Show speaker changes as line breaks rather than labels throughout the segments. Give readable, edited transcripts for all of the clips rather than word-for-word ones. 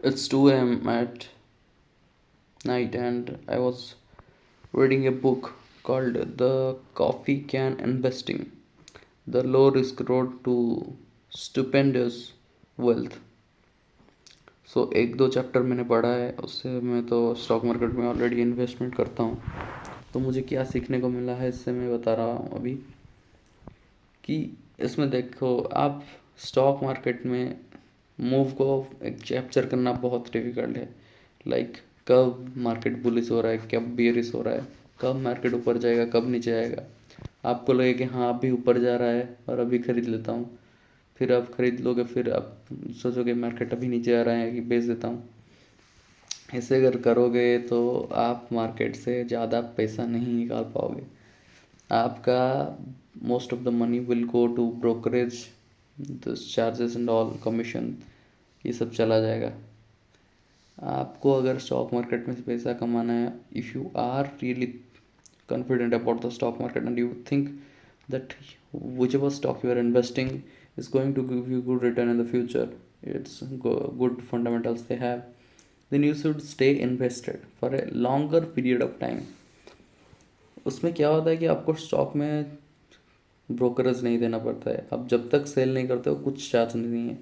It's 2 a.m. at night, and I was reading a book called The Coffee Can Investing, The Low Risk Road to Stupendous Wealth. सो एक दो chapter मैंने पढ़ा है, उससे मैं तो स्टॉक मार्केट में ऑलरेडी इन्वेस्टमेंट करता हूँ। तो मुझे क्या सीखने को मिला है इससे मैं बता रहा हूँ अभी कि इसमें देखो आप स्टॉक मार्केट में मूव को एक कैप्चर करना बहुत डिफ़िकल्ट है। लाइक कब मार्केट बुलिश हो रहा है, कब बेयरिश हो रहा है, कब मार्केट ऊपर जाएगा, कब नीचे आएगा। आपको लगे कि हाँ अभी ऊपर जा रहा है और अभी ख़रीद लेता हूँ, फिर आप ख़रीद लोगे, फिर आप सोचोगे मार्केट अभी नीचे आ रहा है कि बेच देता हूँ। ऐसे अगर करोगे तो आप मार्केट से ज़्यादा पैसा नहीं निकाल पाओगे। आपका most of the money will go to brokerage, charges and all, commission, ये सब चला जाएगा। आपको अगर स्टॉक मार्केट में से पैसा कमाना है, if you are really confident about the stock market and you think that whichever stock you are investing is going to give you good return in the future, it's good fundamentals they have, then you should stay invested for a longer period of time. उसमें क्या होता है कि आपको stock में brokerage नहीं देना पड़ता है। आप जब तक सेल नहीं करते हो कुछ चार्ज नहीं है।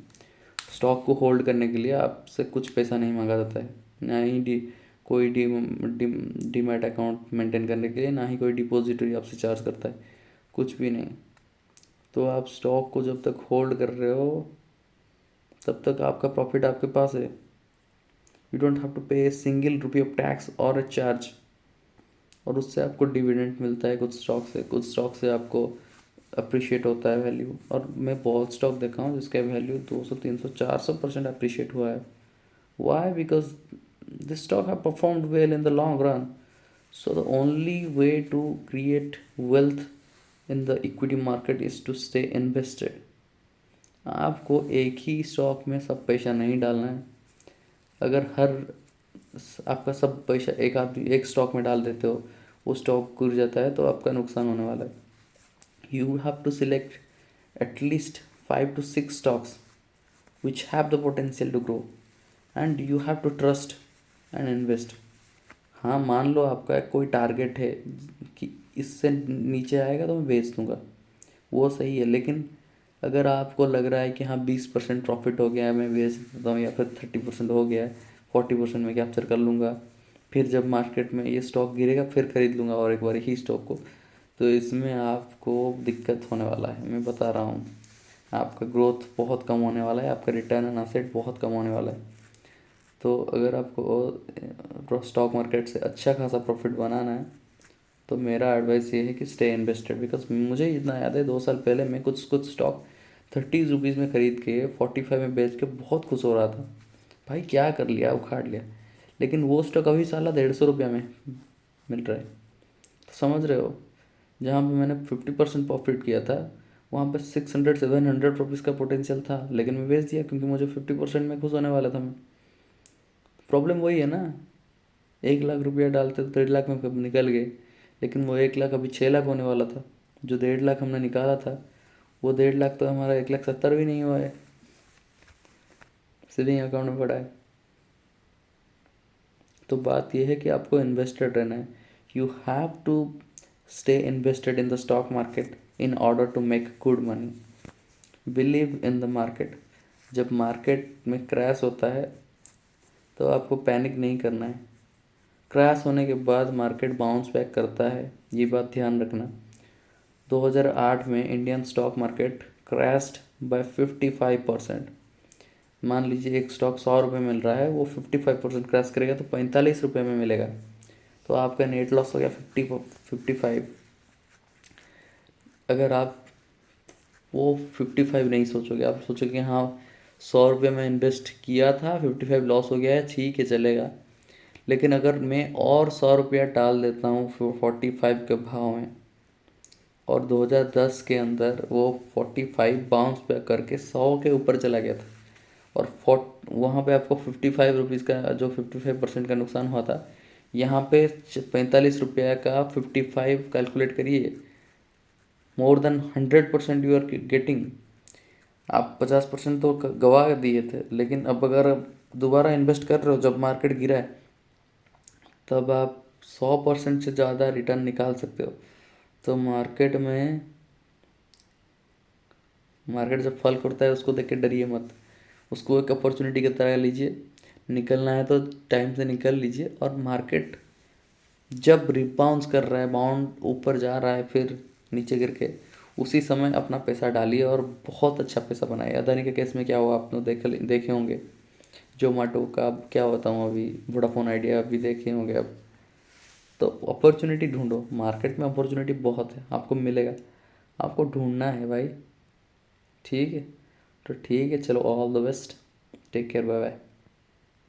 स्टॉक को होल्ड करने के लिए आपसे कुछ पैसा नहीं मांगा जाता है, ना ही कोई डीमैट अकाउंट मेंटेन करने के लिए, ना ही कोई डिपॉजिटरी आपसे चार्ज करता है, कुछ भी नहीं। तो आप स्टॉक को जब तक होल्ड कर रहे हो तब तक आपका प्रॉफिट आपके पास है। यू डोंट हैव टू पे a single rupee of tax और अ चार्ज। और उससे आपको डिविडेंड मिलता है कुछ स्टॉक से आपको अप्रिशिएट होता है वैल्यू। और मैं बहुत स्टॉक देखा हूँ जिसका वैल्यू 200 300 400% अप्रिशिएट हुआ है। Why? Because this stock have performed well in the long run. So the only way to create wealth in the equity market is to stay invested. आपको एक ही स्टॉक में सब पैसा नहीं डालना है। अगर आपका सब पैसा एक स्टॉक में डाल देते हो, वो स्टॉक गिर जाता है तो आपका नुकसान होने वाला है। You have to select at least 5 to 6 stocks which have the potential to grow, and you have to trust and invest. हाँ, मान लो आपका कोई टारगेट है कि इससे नीचे आएगा तो मैं बेच दूंगा, वो सही है। लेकिन अगर आपको लग रहा है कि हाँ 20% प्रॉफिट हो गया है मैं बेच देता हूँ, या फिर 30% हो गया है, 40% में कैप्चर कर लूँगा, फिर जब मार्केट में ये स्टॉक गिरेगा फिर खरीद लूँगा और एक बार ही स्टॉक को, तो इसमें आपको दिक्कत होने वाला है। मैं बता रहा हूँ, आपका ग्रोथ बहुत कम होने वाला है, आपका रिटर्न ऑन एसेट बहुत कम होने वाला है। तो अगर आपको स्टॉक मार्केट से अच्छा खासा प्रॉफिट बनाना है तो मेरा एडवाइस ये है कि स्टे इन्वेस्टेड। बिकॉज मुझे इतना याद है 2 साल पहले मैं कुछ स्टॉक 30 रुपीज़ में ख़रीद के 45 में बेच के बहुत खुश हो रहा था। भाई क्या कर लिया, उखाड़ लिया। लेकिन वो स्टॉक अभी साला 150 रुपया में मिल रहा है। तो समझ रहे हो, जहाँ पे मैंने 50% प्रॉफिट किया था वहाँ पे 600 700 रुपीज़ का पोटेंशियल था, लेकिन मैं बेच दिया क्योंकि मुझे 50% में खुश होने वाला था मैं। प्रॉब्लम वही है ना, 1 लाख रुपया डालते तो 1.5 लाख में कब निकल गए, लेकिन वो 1 लाख अभी 6 लाख होने वाला था। जो 1.5 लाख हमने निकाला था वो 1.5 लाख तो हमारा 1,70,000 भी नहीं हुआ है, सीधे ही अकाउंट में पड़ा है। तो बात यह है कि आपको इन्वेस्टेड रहना है। You have to stay invested in the stock market in order to make good money. Believe in the market. जब मार्केट में क्रैश होता है तो आपको पैनिक नहीं करना है। क्रैश होने के बाद मार्केट बाउंस बैक करता है, ये बात ध्यान रखना। 2008 में Indian stock market crashed by 55%। मान लीजिए एक स्टॉक 100 रुपये मिल रहा है, वो 55% क्रैश करेगा तो 45 रुपये में मिलेगा, तो आपका नेट लॉस हो गया 55। अगर आप वो 55 नहीं सोचोगे, आप सोचोगे हाँ 100 रुपये में इन्वेस्ट किया था, 55 लॉस हो गया है, ठीक है चलेगा। लेकिन अगर मैं और 100 रुपया डाल देता हूँ 45 के भाव में, और 2010 के अंदर वो 45 बाउंस बैक करके 100 के ऊपर चला गया था, और वहाँ पे आपको 55 रुपीज़ का जो 55% का नुकसान हुआ था, यहाँ पे 45 रुपया का 55 कैलकुलेट करिए, more than 100% you are getting. आप 50% तो गवा दिए थे, लेकिन अब अगर दोबारा इन्वेस्ट कर रहे हो जब मार्केट गिरा है, तब आप 100% से ज़्यादा रिटर्न निकाल सकते हो। तो मार्केट जब फल करता है उसको देख के डरिए मत, उसको एक अपॉर्चुनिटी की तरह लीजिए। निकलना है तो टाइम से निकल लीजिए, और मार्केट जब रिबाउंस कर रहा है, बाउंड ऊपर जा रहा है फिर नीचे गिर के, उसी समय अपना पैसा डालिए और बहुत अच्छा पैसा बनाइए। अदानी के केस में क्या हुआ आपने देखे होंगे। जोमेटो का अब क्या बताऊँ, अभी वोडाफोन आइडिया अभी देखे होंगे अब। तो अपॉर्चुनिटी ढूंढो, मार्केट में अपॉर्चुनिटी बहुत है, आपको मिलेगा, आपको ढूंढना है भाई। ठीक है, तो ठीक है, चलो, all the best, take care, bye bye.